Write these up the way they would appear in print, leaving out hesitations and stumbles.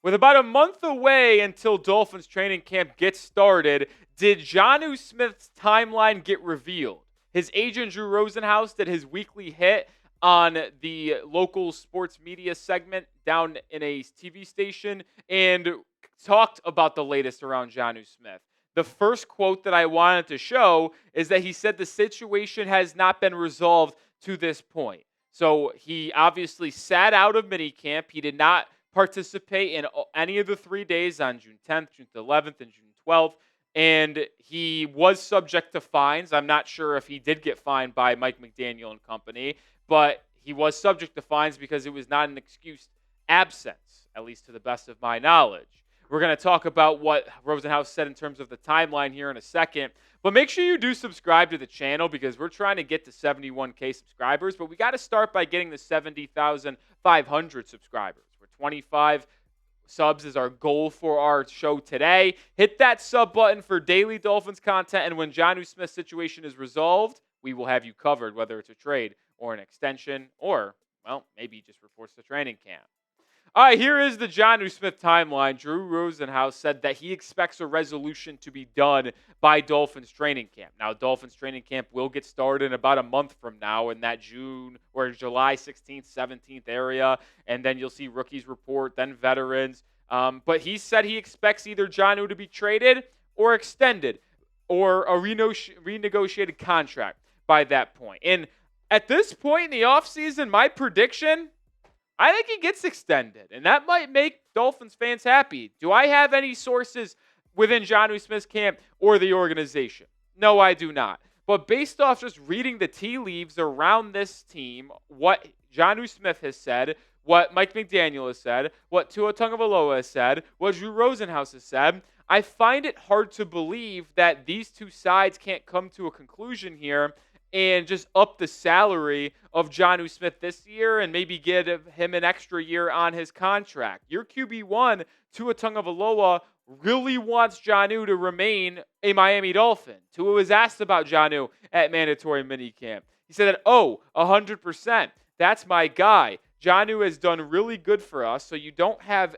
With about a month away until Dolphins training camp gets started, did Jonnu Smith's timeline get revealed? His agent, Drew Rosenhaus, did his weekly hit on the local sports media segment down in a TV station and talked about the latest around Jonnu Smith. The first quote that I wanted to show is that he said the situation has not been resolved to this point. So he obviously sat out of minicamp. He did not participate in any of the 3 days on June 10th, June 11th, and June 12th. And he was subject to fines. I'm not sure if he did get fined by Mike McDaniel and company, but he was subject to fines because it was not an excused absence, at least to the best of my knowledge. We're going to talk about what Rosenhaus said in terms of the timeline here in a second. But make sure you do subscribe to the channel because we're trying to get to 71K subscribers. But we got to start by getting the 70,500 subscribers. We're 25 subs is our goal for our show today. Hit that sub button for daily Dolphins content. And when Jonnu Smith's situation is resolved, we will have you covered, whether it's a trade or an extension or, well, maybe he just reports to training camp. All right, here is the Jonnu Smith timeline. Drew Rosenhaus said that he expects a resolution to be done by Dolphins training camp. Now, Dolphins training camp will get started in about a month from now in that June or July 16th, 17th area. And then you'll see rookies report, then veterans. But he said he expects either Jonnu to be traded or extended or a renegotiated contract by that point. And at this point in the offseason, my prediction, I think he gets extended, and that might make Dolphins fans happy. Do I have any sources within Jonnu Smith's camp or the organization? No, I do not. But based off just reading the tea leaves around this team, what Jonnu Smith has said, what Mike McDaniel has said, what Tua Tagovailoa has said, what Drew Rosenhaus has said, I find it hard to believe that these two sides can't come to a conclusion here and just up the salary of Jonnu Smith this year and maybe give him an extra year on his contract. Your QB1, Tua Tagovailoa, really wants Jonnu to remain a Miami Dolphin. Tua was asked about Jonnu at mandatory minicamp. He said that, 100%. That's my guy. Jonnu has done really good for us, so you don't have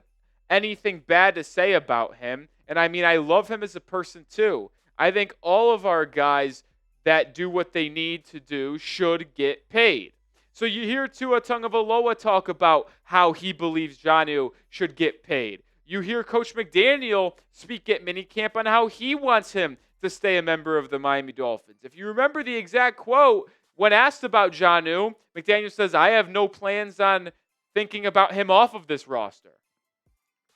anything bad to say about him. And I mean, I love him as a person too. I think all of our guys that do what they need to do should get paid. So you hear Tua Tagovailoa talk about how he believes Jonnu should get paid. You hear Coach McDaniel speak at minicamp on how he wants him to stay a member of the Miami Dolphins. If you remember the exact quote, when asked about Jonnu, McDaniel says, I have no plans on thinking about him off of this roster.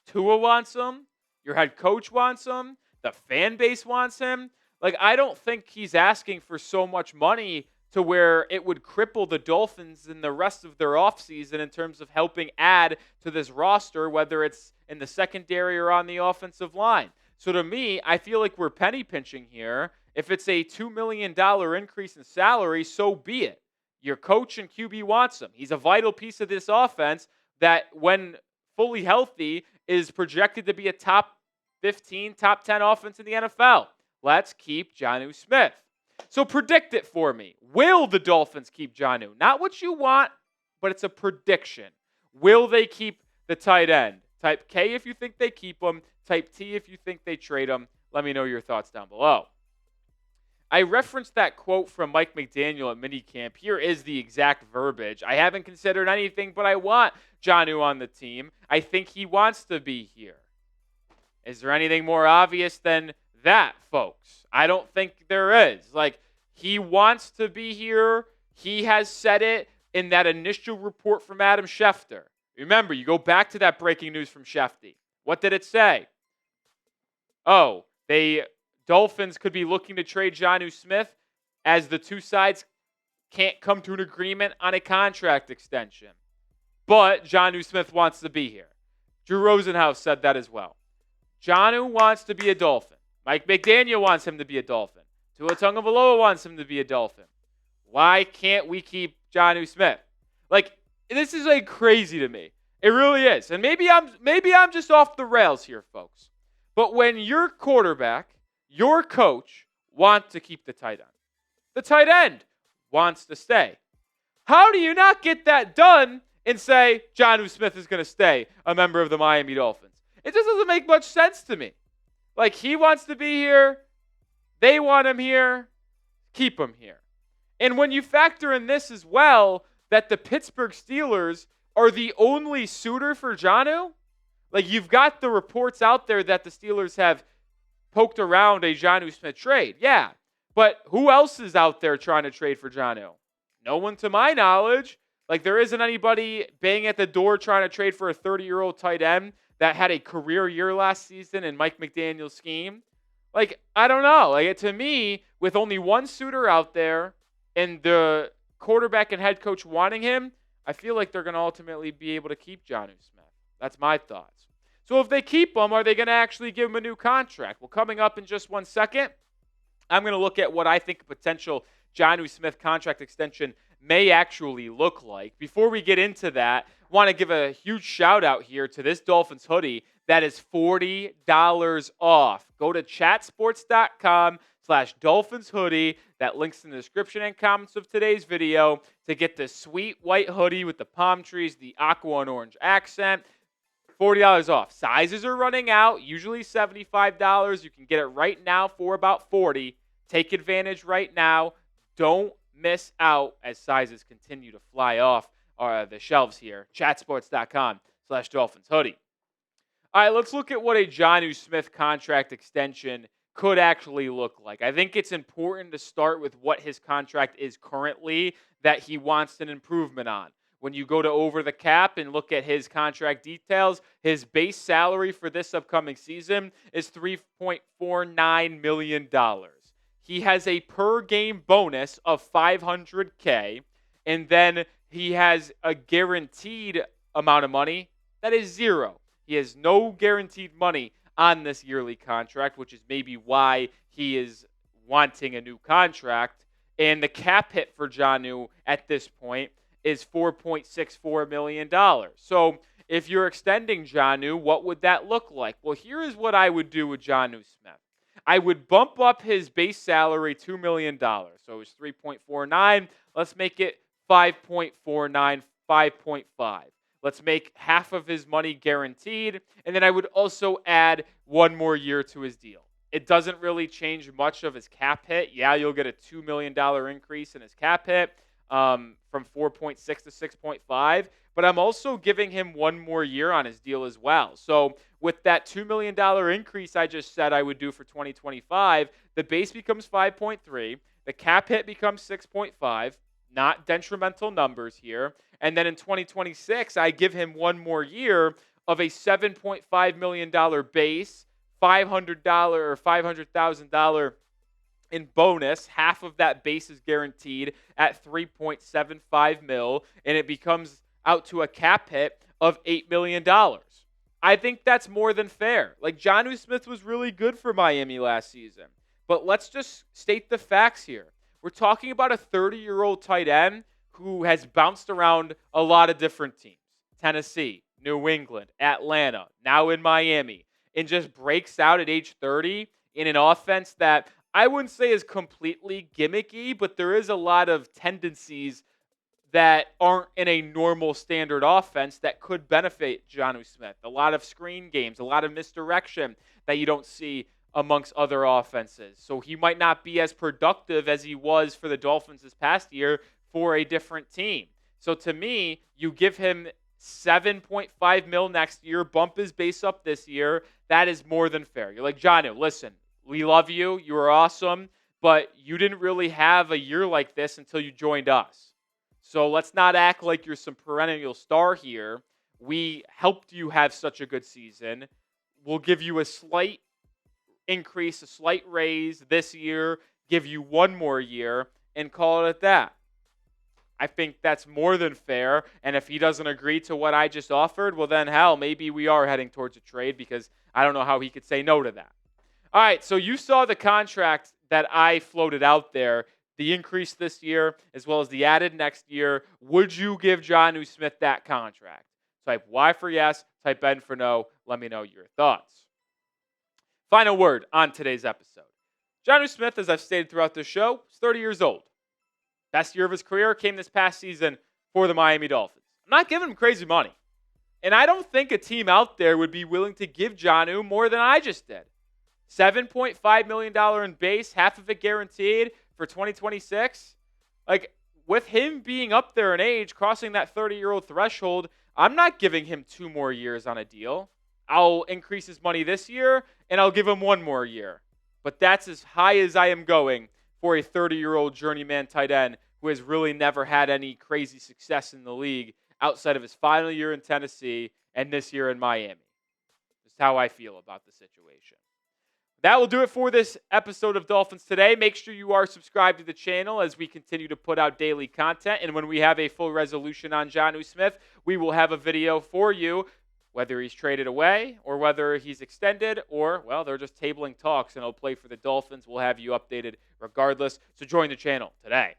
Tua wants him. Your head coach wants him. The fan base wants him. Like, I don't think he's asking for so much money to where it would cripple the Dolphins in the rest of their offseason in terms of helping add to this roster, whether it's in the secondary or on the offensive line. So to me, I feel like we're penny pinching here. If it's a $2 million increase in salary, so be it. Your coach and QB wants him. He's a vital piece of this offense that, when fully healthy, is projected to be a top 15, top 10 offense in the NFL. Let's keep Jonnu Smith. So predict it for me. Will the Dolphins keep Jonnu? Not what you want, but it's a prediction. Will they keep the tight end? Type K if you think they keep him. Type T if you think they trade him. Let me know your thoughts down below. I referenced that quote from Mike McDaniel at minicamp. Here is the exact verbiage. I haven't considered anything, but I want Jonnu on the team. I think he wants to be here. Is there anything more obvious than that, folks? I don't think there is. Like, he wants to be here. He has said it in that initial report from Adam Schefter. Remember, you go back to that breaking news from Shefty. What did it say? Dolphins could be looking to trade Jonnu Smith as the two sides can't come to an agreement on a contract extension. But Jonnu Smith wants to be here. Drew Rosenhaus said that as well. Jonnu wants to be a Dolphin. Mike McDaniel wants him to be a Dolphin. Tua Tagovailoa wants him to be a Dolphin. Why can't we keep Jonnu Smith? Like, this is like crazy to me. It really is. And maybe I'm just off the rails here, folks. But when your quarterback, your coach, want to keep the tight end, the tight end wants to stay. How do you not get that done and say Jonnu Smith is going to stay a member of the Miami Dolphins? It just doesn't make much sense to me. Like, he wants to be here. They want him here. Keep him here. And when you factor in this as well, that the Pittsburgh Steelers are the only suitor for Jonnu, like, you've got the reports out there that the Steelers have poked around a Jonnu Smith trade. Yeah. But who else is out there trying to trade for Jonnu? No one to my knowledge. Like, there isn't anybody banging at the door trying to trade for a 30-year-old tight end that had a career year last season in Mike McDaniel's scheme. Like, I don't know. Like, to me, with only one suitor out there and the quarterback and head coach wanting him, I feel like they're going to ultimately be able to keep Jonnu Smith. That's my thoughts. So if they keep him, are they going to actually give him a new contract? Well, coming up in just 1 second, I'm going to look at what I think a potential Jonnu Smith contract extension may actually look like. Before we get into that, I want to give a huge shout out here to this Dolphins hoodie that is $40 off. Go to chatsports.com/Dolphins hoodie. That link's in the description and comments of today's video to get the sweet white hoodie with the palm trees, the aqua and orange accent. $40 off. Sizes are running out, usually $75. You can get it right now for about $40. Take advantage right now. Don't miss out as sizes continue to fly off the shelves here. Chatsports.com/Dolphins hoodie. All right, let's look at what a Jonnu Smith contract extension could actually look like. I think it's important to start with what his contract is currently that he wants an improvement on. When you go to Over the Cap and look at his contract details, his base salary for this upcoming season is $3.49 million. He has a per-game bonus of $500K, and then he has a guaranteed amount of money that is zero. He has no guaranteed money on this yearly contract, which is maybe why he is wanting a new contract. And the cap hit for Jonnu at this point is $4.64 million. So if you're extending Jonnu, what would that look like? Well, here is what I would do with Jonnu Smith. I would bump up his base salary $2 million. So it's 3.49. Let's make it 5.49, 5.5. Let's make half of his money guaranteed. And then I would also add one more year to his deal. It doesn't really change much of his cap hit. Yeah, you'll get a $2 million increase in his cap hit from 4.6 to 6.5. But I'm also giving him one more year on his deal as well. So with that $2 million increase I just said I would do for 2025, the base becomes 5.3. The cap hit becomes 6.5. Not detrimental numbers here. And then in 2026, I give him one more year of a $7.5 million base, $500 or $500,000 in bonus. Half of that base is guaranteed at $3.75 million, and it becomes out to a cap hit of $8 million. I think that's more than fair. Like, Jonnu Smith was really good for Miami last season. But let's just state the facts here. We're talking about a 30-year-old tight end who has bounced around a lot of different teams. Tennessee, New England, Atlanta, now in Miami, and just breaks out at age 30 in an offense that I wouldn't say is completely gimmicky, but there is a lot of tendencies that aren't in a normal standard offense that could benefit Jonnu Smith. A lot of screen games, a lot of misdirection that you don't see amongst other offenses. So he might not be as productive as he was for the Dolphins this past year for a different team. So to me, you give him $7.5 million next year, bump his base up this year. That is more than fair. You're like, Jonnu, listen, we love you. You were awesome, but you didn't really have a year like this until you joined us. So let's not act like you're some perennial star here. We helped you have such a good season. We'll give you a slight increase, a slight raise this year, give you one more year, and call it at that. I think that's more than fair. And if he doesn't agree to what I just offered, well then, hell, maybe we are heading towards a trade because I don't know how he could say no to that. All right, so you saw the contract that I floated out there, the increase this year as well as the added next year. Would you give Jonnu Smith that contract? Type Y for yes, type N for no. Let me know your thoughts. Final word on today's episode. Jonnu Smith, as I've stated throughout the show, is 30 years old. Best year of his career came this past season for the Miami Dolphins. I'm not giving him crazy money. And I don't think a team out there would be willing to give Jonnu more than I just did. $7.5 million in base, half of it guaranteed for 2026. Like, with him being up there in age, crossing that 30-year-old threshold, I'm not giving him 2 more years on a deal. I'll increase his money this year, and I'll give him 1 more year. But that's as high as I am going for a 30-year-old journeyman tight end who has really never had any crazy success in the league outside of his final year in Tennessee and this year in Miami. Just how I feel about the situation. That will do it for this episode of Dolphins Today. Make sure you are subscribed to the channel as we continue to put out daily content. And when we have a full resolution on Jonnu Smith, we will have a video for you, whether he's traded away or whether he's extended or, well, they're just tabling talks and he'll play for the Dolphins. We'll have you updated regardless. So join the channel today.